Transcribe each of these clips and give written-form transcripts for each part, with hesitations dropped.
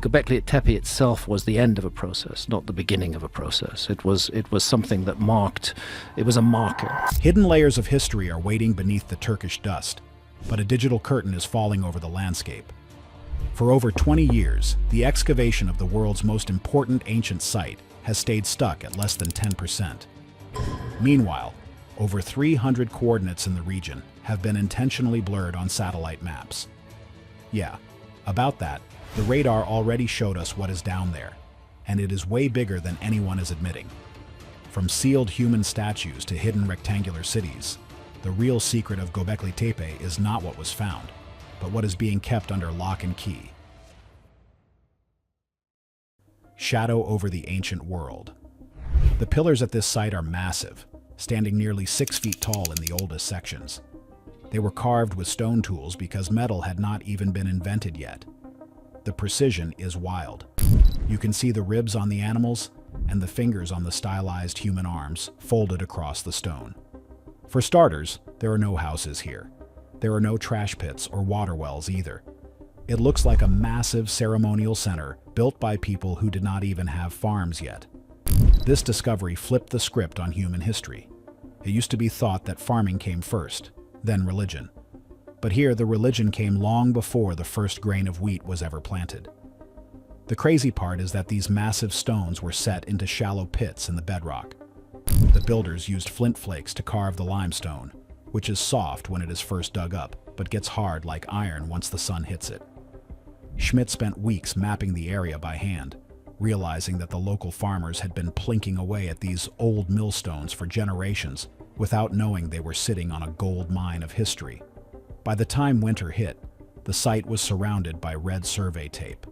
Göbekli Tepe itself was the end of a process, not the beginning of a process. It was something that marked, it was a marker. Hidden layers of history are waiting beneath the Turkish dust, but a digital curtain is falling over the landscape. For over 20 years, the excavation of the world's most important ancient site has stayed stuck at less than 10%. Meanwhile, over 300 coordinates in the region have been intentionally blurred on satellite maps. Yeah, about that, the radar already showed us what is down there, and it is way bigger than anyone is admitting. From sealed human statues to hidden rectangular cities, the real secret of Gobekli Tepe is not what was found, but what is being kept under lock and key. Shadow over the ancient world. The pillars at this site are massive, standing nearly 6 feet tall in the oldest sections. They were carved with stone tools because metal had not even been invented yet. The precision is wild. You can see the ribs on the animals and the fingers on the stylized human arms folded across the stone. For starters, there are no houses here. There are no trash pits or water wells either. It looks like a massive ceremonial center built by people who did not even have farms yet. This discovery flipped the script on human history. It used to be thought that farming came first, then religion. But here the religion came long before the first grain of wheat was ever planted. The crazy part is that these massive stones were set into shallow pits in the bedrock. The builders used flint flakes to carve the limestone, which is soft when it is first dug up, but gets hard like iron once the sun hits it. Schmidt spent weeks mapping the area by hand, realizing that the local farmers had been plinking away at these old millstones for generations without knowing they were sitting on a gold mine of history. By the time winter hit, the site was surrounded by red survey tape.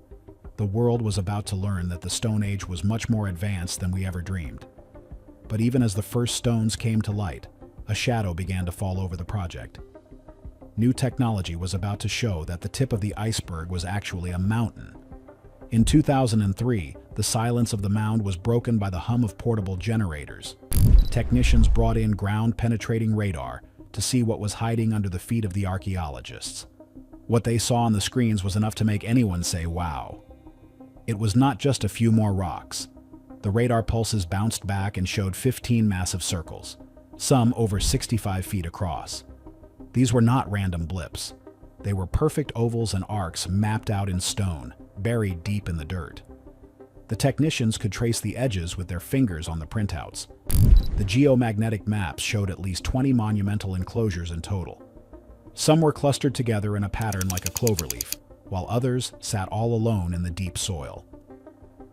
The world was about to learn that the Stone Age was much more advanced than we ever dreamed. But even as the first stones came to light, a shadow began to fall over the project. New technology was about to show that the tip of the iceberg was actually a mountain. In 2003, the silence of the mound was broken by the hum of portable generators. Technicians brought in ground-penetrating radar to see what was hiding under the feet of the archaeologists. What they saw on the screens was enough to make anyone say, wow. It was not just a few more rocks. The radar pulses bounced back and showed 15 massive circles, some over 65 feet across. These were not random blips. They were perfect ovals and arcs mapped out in stone, buried deep in the dirt. The technicians could trace the edges with their fingers on the printouts. The geomagnetic maps showed at least 20 monumental enclosures in total. Some were clustered together in a pattern like a cloverleaf, while others sat all alone in the deep soil.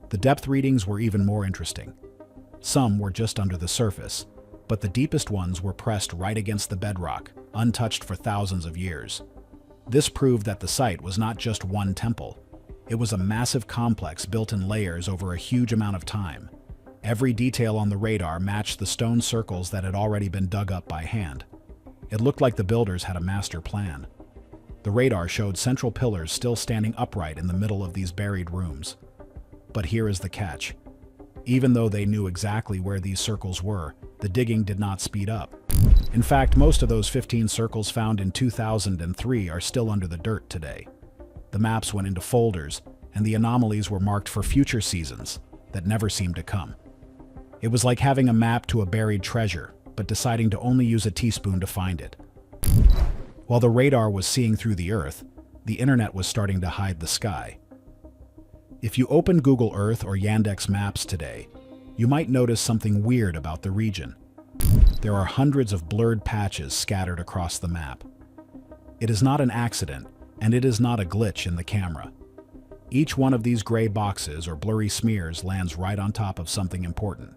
The depth readings were even more interesting. Some were just under the surface, but the deepest ones were pressed right against the bedrock, untouched for thousands of years. This proved that the site was not just one temple. It was a massive complex built in layers over a huge amount of time. Every detail on the radar matched the stone circles that had already been dug up by hand. It looked like the builders had a master plan. The radar showed central pillars still standing upright in the middle of these buried rooms. But here is the catch. Even though they knew exactly where these circles were, the digging did not speed up. In fact, most of those 15 circles found in 2003 are still under the dirt today. The maps went into folders, and the anomalies were marked for future seasons that never seemed to come. It was like having a map to a buried treasure, but deciding to only use a teaspoon to find it. While the radar was seeing through the Earth, the internet was starting to hide the sky. If you open Google Earth or Yandex Maps today, you might notice something weird about the region. There are hundreds of blurred patches scattered across the map. It is not an accident, and it is not a glitch in the camera. Each one of these gray boxes or blurry smears lands right on top of something important.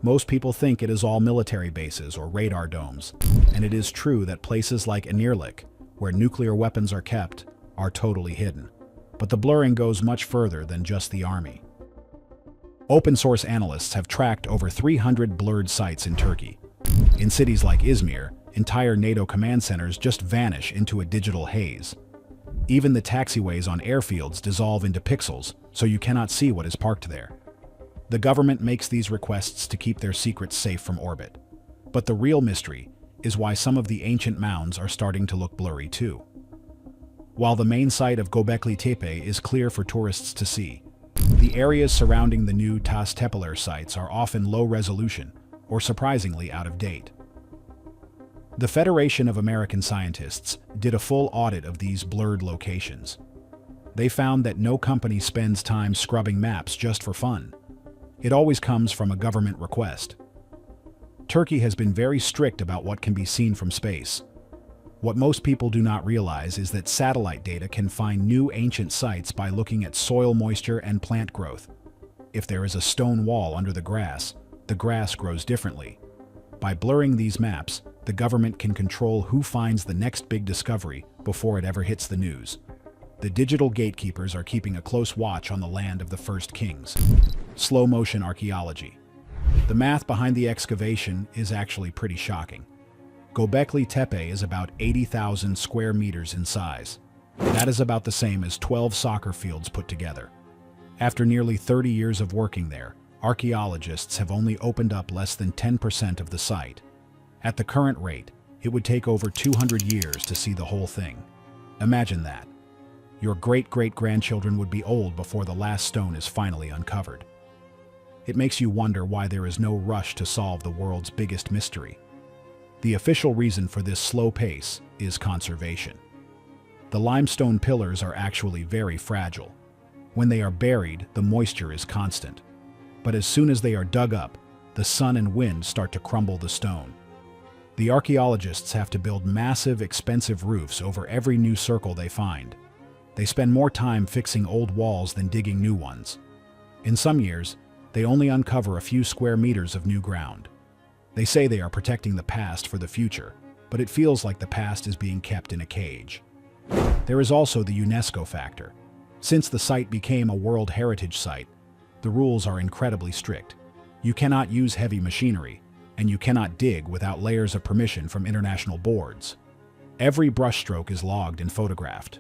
Most people think it is all military bases or radar domes, and it is true that places like Inirlik, where nuclear weapons are kept, are totally hidden. But the blurring goes much further than just the army. Open-source analysts have tracked over 300 blurred sites in Turkey. In cities like Izmir, entire NATO command centers just vanish into a digital haze. Even the taxiways on airfields dissolve into pixels, so you cannot see what is parked there. The government makes these requests to keep their secrets safe from orbit. But the real mystery is why some of the ancient mounds are starting to look blurry too. while the main site of Göbekli Tepe is clear for tourists to see. The areas surrounding the new Tas Tepeler sites are often low resolution or surprisingly out of date. The Federation of American Scientists did a full audit of these blurred locations. They found that no company spends time scrubbing maps just for fun. It always comes from a government request. Turkey has been very strict about what can be seen from space. What most people do not realize is that satellite data can find new ancient sites by looking at soil moisture and plant growth. If there is a stone wall under the grass grows differently. By blurring these maps, the government can control who finds the next big discovery before it ever hits the news. The digital gatekeepers are keeping a close watch on the land of the first kings. Slow-motion archaeology. The math behind the excavation is actually pretty shocking. Gobekli Tepe is about 80,000 square meters in size. That is about the same as 12 soccer fields put together. After nearly 30 years of working there, archaeologists have only opened up less than 10% of the site. At the current rate, it would take over 200 years to see the whole thing. Imagine that. Your great-great-grandchildren would be old before the last stone is finally uncovered. It makes you wonder why there is no rush to solve the world's biggest mystery. The official reason for this slow pace is conservation. The limestone pillars are actually very fragile. When they are buried, the moisture is constant. But as soon as they are dug up, the sun and wind start to crumble the stone. The archaeologists have to build massive, expensive roofs over every new circle they find. They spend more time fixing old walls than digging new ones. In some years, they only uncover a few square meters of new ground. They say they are protecting the past for the future, but it feels like the past is being kept in a cage. There is also the UNESCO factor. Since the site became a World Heritage Site, the rules are incredibly strict. You cannot use heavy machinery, and you cannot dig without layers of permission from international boards. Every brushstroke is logged and photographed.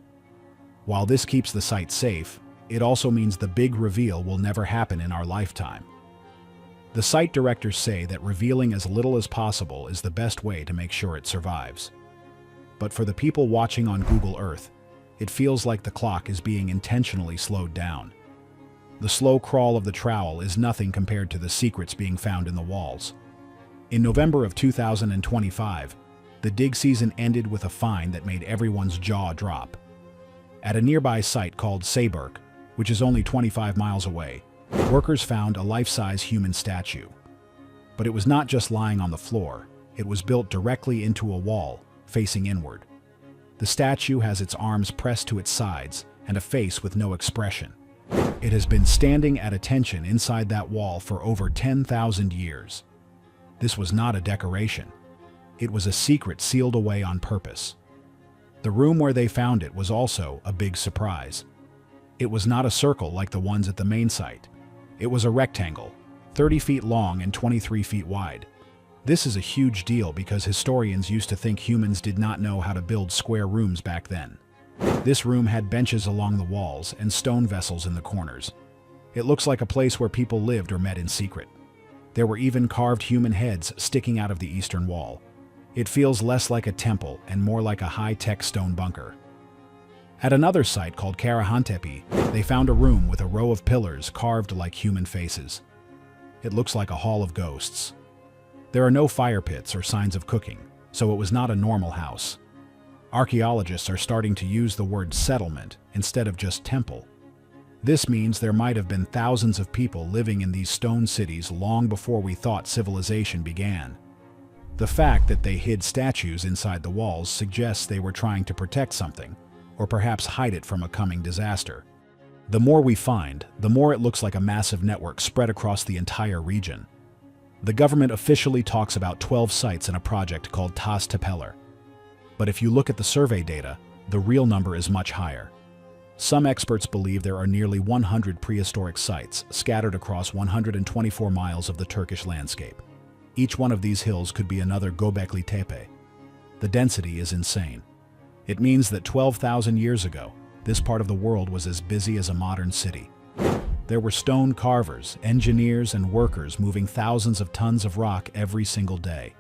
While this keeps the site safe, it also means the big reveal will never happen in our lifetime. The site directors say that revealing as little as possible is the best way to make sure it survives. But for the people watching on Google Earth, it feels like the clock is being intentionally slowed down. The slow crawl of the trowel is nothing compared to the secrets being found in the walls. In November of 2025, the dig season ended with a find that made everyone's jaw drop. At a nearby site called Seberk, which is only 25 miles away, workers found a life-size human statue. But it was not just lying on the floor, it was built directly into a wall, facing inward. The statue has its arms pressed to its sides and a face with no expression. It has been standing at attention inside that wall for over 10,000 years. This was not a decoration. It was a secret sealed away on purpose. The room where they found it was also a big surprise. It was not a circle like the ones at the main site. It was a rectangle, 30 feet long and 23 feet wide. This is a huge deal because historians used to think humans did not know how to build square rooms back then. This room had benches along the walls and stone vessels in the corners. It looks like a place where people lived or met in secret. There were even carved human heads sticking out of the eastern wall. It feels less like a temple and more like a high-tech stone bunker. At another site called Karahantepe, they found a room with a row of pillars carved like human faces. It looks like a hall of ghosts. There are no fire pits or signs of cooking, so it was not a normal house. Archaeologists are starting to use the word settlement instead of just temple. This means there might have been thousands of people living in these stone cities long before we thought civilization began. The fact that they hid statues inside the walls suggests they were trying to protect something, or perhaps hide it from a coming disaster. The more we find, the more it looks like a massive network spread across the entire region. The government officially talks about 12 sites in a project called Tas Tepeler. But if you look at the survey data, the real number is much higher. Some experts believe there are nearly 100 prehistoric sites scattered across 124 miles of the Turkish landscape. Each one of these hills could be another Göbekli Tepe. The density is insane. It means that 12,000 years ago, this part of the world was as busy as a modern city. There were stone carvers, engineers, and workers moving thousands of tons of rock every single day.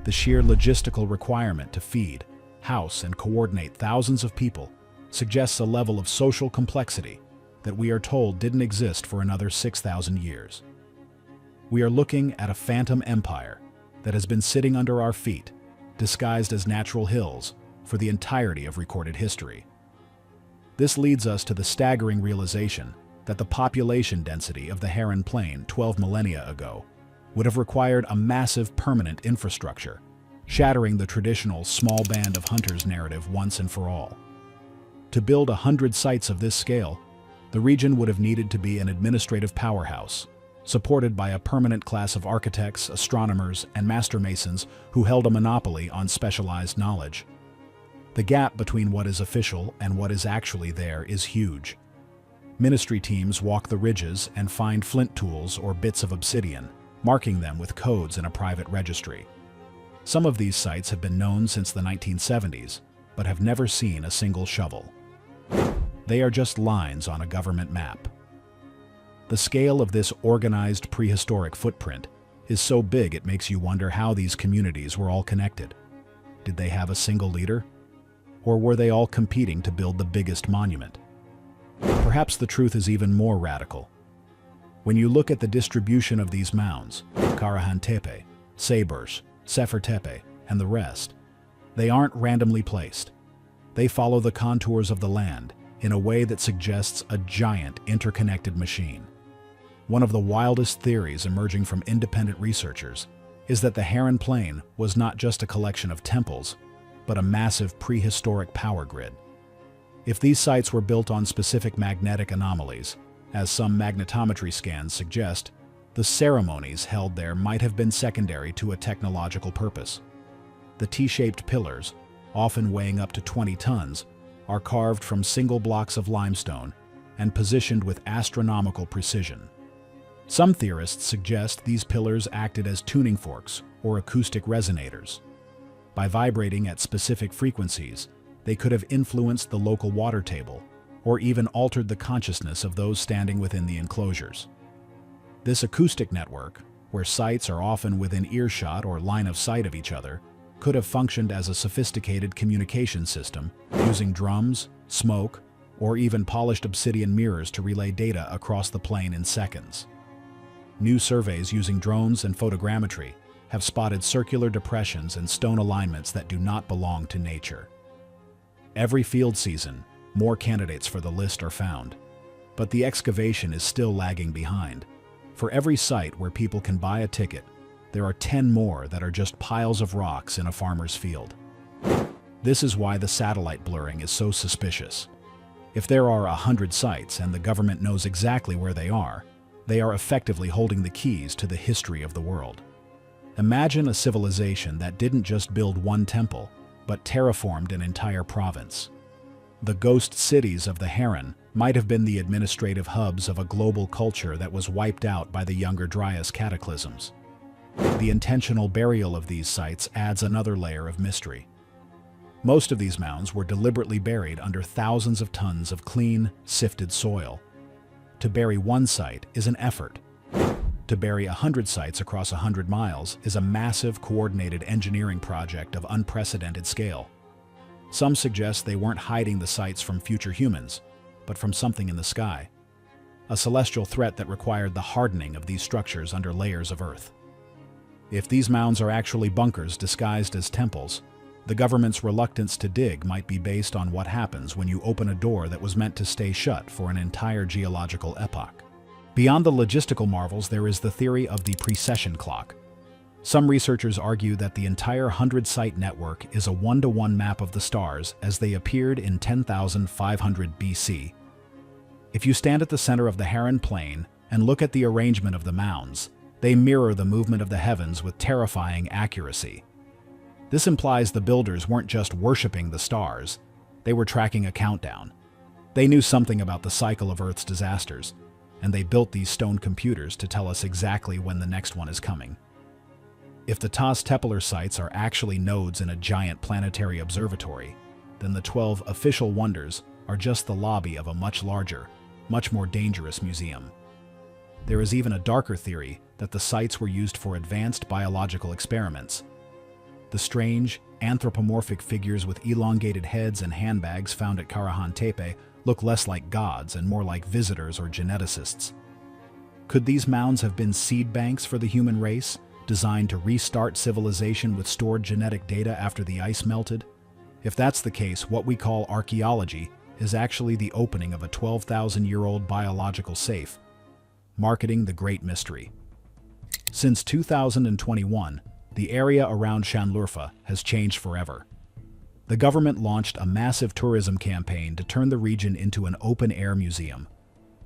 The sheer logistical requirement to feed, house, and coordinate thousands of people suggests a level of social complexity that we are told didn't exist for another 6,000 years. We are looking at a phantom empire that has been sitting under our feet, disguised as natural hills, for the entirety of recorded history. This leads us to the staggering realization that the population density of the Harran Plain 12 millennia ago would have required a massive permanent infrastructure, shattering the traditional small band of hunters narrative once and for all. To build 100 sites of this scale, the region would have needed to be an administrative powerhouse, supported by a permanent class of architects, astronomers, and master masons who held a monopoly on specialized knowledge. The gap between what is official and what is actually there is huge. Ministry teams walk the ridges and find flint tools or bits of obsidian, marking them with codes in a private registry. Some of these sites have been known since the 1970s, but have never seen a single shovel. They are just lines on a government map. The scale of this organized prehistoric footprint is so big it makes you wonder how these communities were all connected. Did they have a single leader? Or were they all competing to build the biggest monument? Perhaps the truth is even more radical. When you look at the distribution of these mounds, Karahan Tepe, Sabers, Sefer Tepe, and the rest, they aren't randomly placed. They follow the contours of the land in a way that suggests a giant interconnected machine. One of the wildest theories emerging from independent researchers is that the Harran Plain was not just a collection of temples, but a massive prehistoric power grid. If these sites were built on specific magnetic anomalies, as some magnetometry scans suggest, the ceremonies held there might have been secondary to a technological purpose. The T-shaped pillars, often weighing up to 20 tons, are carved from single blocks of limestone and positioned with astronomical precision. Some theorists suggest these pillars acted as tuning forks or acoustic resonators. By vibrating at specific frequencies, they could have influenced the local water table or even altered the consciousness of those standing within the enclosures. This acoustic network, where sites are often within earshot or line of sight of each other, could have functioned as a sophisticated communication system using drums, smoke, or even polished obsidian mirrors to relay data across the plain in seconds. New surveys using drones and photogrammetry have spotted circular depressions and stone alignments that do not belong to nature. Every field season, more candidates for the list are found, but the excavation is still lagging behind. For every site where people can buy a ticket, there are 10 more that are just piles of rocks in a farmer's field. This is why the satellite blurring is so suspicious. If there are 100 sites and the government knows exactly where they are effectively holding the keys to the history of the world. Imagine a civilization that didn't just build one temple, but terraformed an entire province. The ghost cities of the Harran might have been the administrative hubs of a global culture that was wiped out by the Younger Dryas cataclysms. The intentional burial of these sites adds another layer of mystery. Most of these mounds were deliberately buried under thousands of tons of clean, sifted soil. To bury one site is an effort. To bury 100 sites across 100 miles is a massive, coordinated engineering project of unprecedented scale. Some suggest they weren't hiding the sites from future humans, but from something in the sky. A celestial threat that required the hardening of these structures under layers of earth. If these mounds are actually bunkers disguised as temples, the government's reluctance to dig might be based on what happens when you open a door that was meant to stay shut for an entire geological epoch. Beyond the logistical marvels, there is the theory of the precession clock. Some researchers argue that the entire 100-site network is a one-to-one map of the stars as they appeared in 10,500 BC. If you stand at the center of the Harran Plain and look at the arrangement of the mounds, they mirror the movement of the heavens with terrifying accuracy. This implies the builders weren't just worshipping the stars, they were tracking a countdown. They knew something about the cycle of Earth's disasters, and they built these stone computers to tell us exactly when the next one is coming. If the Tas Tepeler sites are actually nodes in a giant planetary observatory, then the 12 official wonders are just the lobby of a much larger, much more dangerous museum. There is even a darker theory that the sites were used for advanced biological experiments. The strange, anthropomorphic figures with elongated heads and handbags found at Karahan Tepe look less like gods and more like visitors or geneticists. Could these mounds have been seed banks for the human race, designed to restart civilization with stored genetic data after the ice melted? If that's the case, what we call archaeology is actually the opening of a 12,000-year-old biological safe, marketing the great mystery. Since 2021, the area around Şanlıurfa has changed forever. The government launched a massive tourism campaign to turn the region into an open-air museum.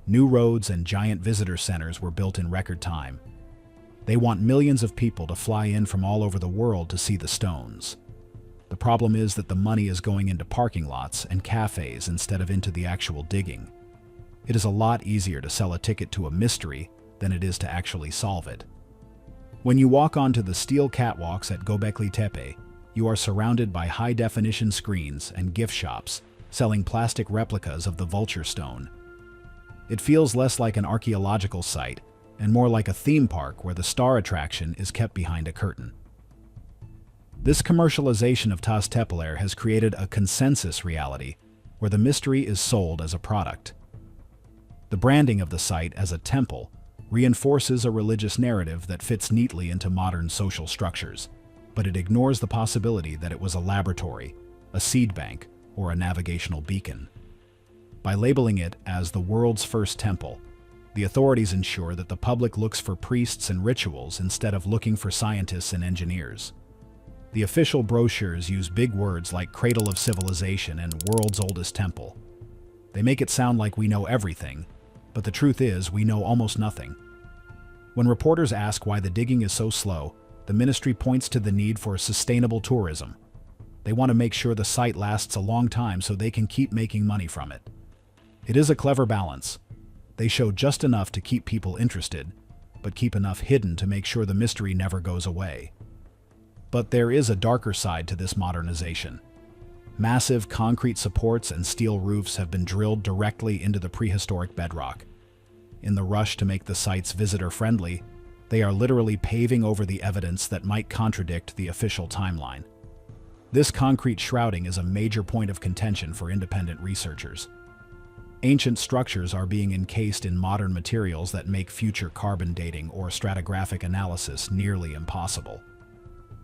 New roads and giant visitor centers were built in record time. They want millions of people to fly in from all over the world to see the stones. The problem is that the money is going into parking lots and cafes instead of into the actual digging. It is a lot easier to sell a ticket to a mystery than it is to actually solve it. When you walk onto the steel catwalks at Göbekli Tepe, you are surrounded by high-definition screens and gift shops selling plastic replicas of the vulture stone. It feels less like an archaeological site and more like a theme park where the star attraction is kept behind a curtain. This commercialization of Tas Tepeler has created a consensus reality where the mystery is sold as a product. The branding of the site as a temple reinforces a religious narrative that fits neatly into modern social structures, but it ignores the possibility that it was a laboratory, a seed bank, or a navigational beacon. By labeling it as the world's first temple, the authorities ensure that the public looks for priests and rituals instead of looking for scientists and engineers. The official brochures use big words like cradle of civilization and world's oldest temple. They make it sound like we know everything, but the truth is we know almost nothing. When reporters ask why the digging is so slow, the ministry points to the need for sustainable tourism. They want to make sure the site lasts a long time so they can keep making money from it. It is a clever balance. They show just enough to keep people interested, but keep enough hidden to make sure the mystery never goes away. But there is a darker side to this modernization. Massive concrete supports and steel roofs have been drilled directly into the prehistoric bedrock. In the rush to make the sites visitor-friendly, they are literally paving over the evidence that might contradict the official timeline. This concrete shrouding is a major point of contention for independent researchers. Ancient structures are being encased in modern materials that make future carbon dating or stratigraphic analysis nearly impossible.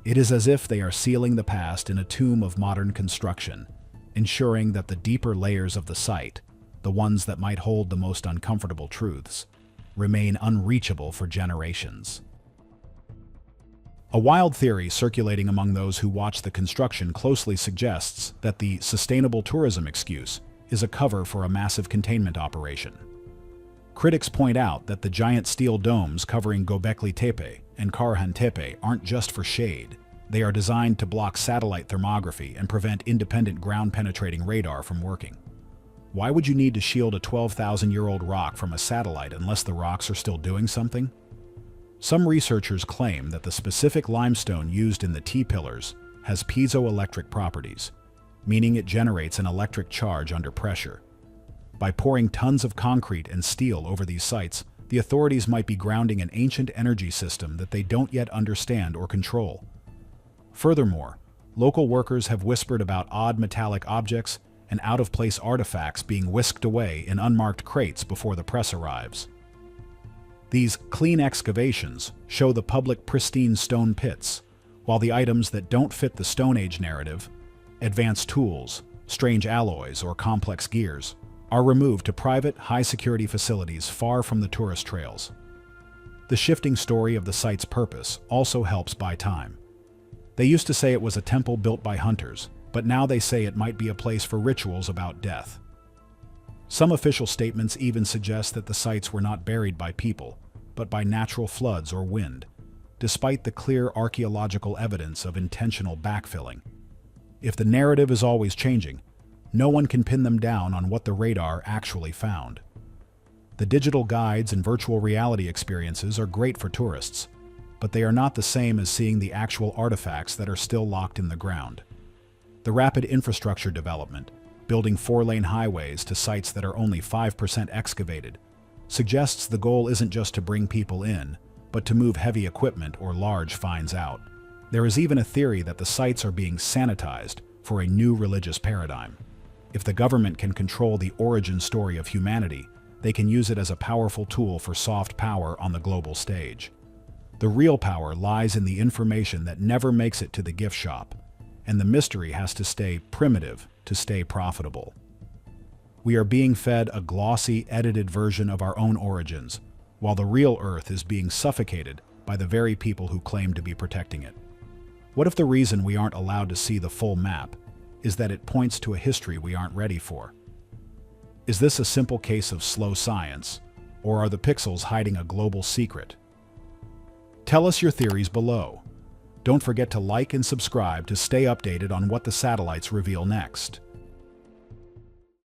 It is as if they are sealing the past in a tomb of modern construction, ensuring that the deeper layers of the site, the ones that might hold the most uncomfortable truths, remain unreachable for generations. A wild theory circulating among those who watch the construction closely suggests that the sustainable tourism excuse is a cover for a massive containment operation. Critics point out that the giant steel domes covering Göbekli Tepe and Karahan Tepe aren't just for shade. They are designed to block satellite thermography and prevent independent ground-penetrating radar from working. Why would you need to shield a 12,000-year-old rock from a satellite unless the rocks are still doing something? Some researchers claim that the specific limestone used in the T-pillars has piezoelectric properties, meaning it generates an electric charge under pressure. By pouring tons of concrete and steel over these sites, the authorities might be grounding an ancient energy system that they don't yet understand or control. Furthermore, local workers have whispered about odd metallic objects and out-of-place artifacts being whisked away in unmarked crates before the press arrives. These clean excavations show the public pristine stone pits, while the items that don't fit the Stone Age narrative, advanced tools, strange alloys, or complex gears, are removed to private, high-security facilities far from the tourist trails. The shifting story of the site's purpose also helps buy time. They used to say it was a temple built by hunters, but now they say it might be a place for rituals about death. Some official statements even suggest that the sites were not buried by people, but by natural floods or wind, despite the clear archaeological evidence of intentional backfilling. If the narrative is always changing, no one can pin them down on what the radar actually found. The digital guides and virtual reality experiences are great for tourists, but they are not the same as seeing the actual artifacts that are still locked in the ground. The rapid infrastructure development, building 4-lane highways to sites that are only 5% excavated, suggests the goal isn't just to bring people in, but to move heavy equipment or large finds out. There is even a theory that the sites are being sanitized for a new religious paradigm. If the government can control the origin story of humanity, they can use it as a powerful tool for soft power on the global stage. The real power lies in the information that never makes it to the gift shop, and the mystery has to stay primitive to stay profitable. We are being fed a glossy, edited version of our own origins, while the real Earth is being suffocated by the very people who claim to be protecting it. What if the reason we aren't allowed to see the full map is that it points to a history we aren't ready for? Is this a simple case of slow science, or are the pixels hiding a global secret? Tell us your theories below. Don't forget to like and subscribe to stay updated on what the satellites reveal next.